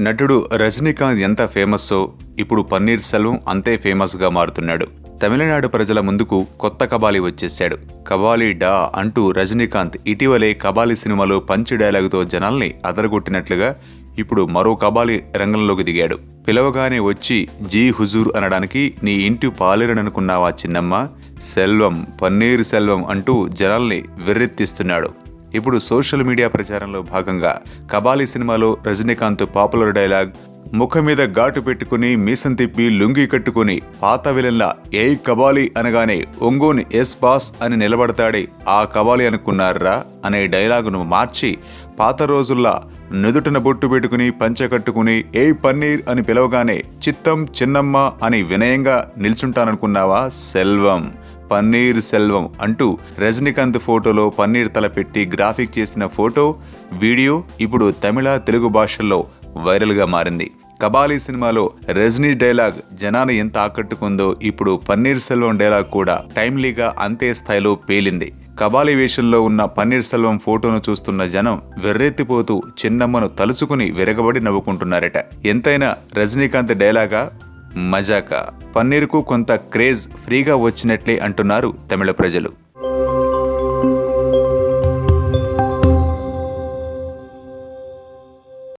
నటుడు రజనీకాంత్ ఎంత ఫేమస్సో ఇప్పుడు పన్నీర్ సెల్వం అంతే ఫేమస్గా మారుతున్నాడు. తమిళనాడు ప్రజల ముందుకు కొత్త కబాలి వచ్చేశాడు. కబాలి డా అంటూ రజనీకాంత్ ఇటీవలే కబాలి సినిమాలో పంచ్ డైలాగుతో జనాల్ని అదరగొట్టినట్లుగా ఇప్పుడు మరో కబాలి రంగంలోకి దిగాడు. పిలవగానే వచ్చి జీ హుజూర్ అనడానికి నీ ఇంటి పాలేరననుకున్నావా చిన్నమ్మ, సెల్వం పన్నీర్ సెల్వం అంటూ జనాల్ని వెర్రెత్తిస్తున్నాడు. ఇప్పుడు సోషల్ మీడియా ప్రచారంలో భాగంగా కబాలి సినిమాలో రజనీకాంత్ పాపులర్ డైలాగ్ ముఖం మీద ఘాటు పెట్టుకుని మీసం తిప్పి లుంగి కట్టుకుని పాత విలన్లా ఏ కబాలి అనగానే ఒంగోని ఎస్ బాస్ అని నిలబడతాడే ఆ కబాలి అనుకున్నారా అనే డైలాగును మార్చి పాత రోజుల్లా నుదుటిన బొట్టు పెట్టుకుని పంచె కట్టుకుని ఏ పన్నీర్ అని పిలవగానే చిత్తం చిన్నమ్మ అని వినయంగా నిల్చుంటాననుకున్నావా సెల్వం పన్నీర్ సెల్వం అంటూ రజనీకాంత్ ఫోటోలో పన్నీర్ తల పెట్టి గ్రాఫిక్ చేసిన ఫోటో వీడియో ఇప్పుడు తమిళ తెలుగు భాషల్లో వైరల్గా మారింది. కబాలి సినిమాలో రజనీ డైలాగ్ జనాన్ని ఎంత ఆకట్టుకుందో ఇప్పుడు పన్నీర్ సెల్వం డైలాగ్ కూడా టైమ్లీగా అంతే స్థాయిలో పేలింది. కబాలి వేషంలో ఉన్న పన్నీర్ సెల్వం ఫోటోను చూస్తున్న జనం వెర్రెత్తిపోతూ చిన్నమ్మను తలుచుకుని విరగబడి నవ్వుకుంటున్నారట. ఎంతైనా రజనీకాంత్ డైలాగా మజాకా, పన్నీర్కు కొంత క్రేజ్ ఫ్రీగా వచ్చినట్లే అంటున్నారు తమిళ ప్రజలు.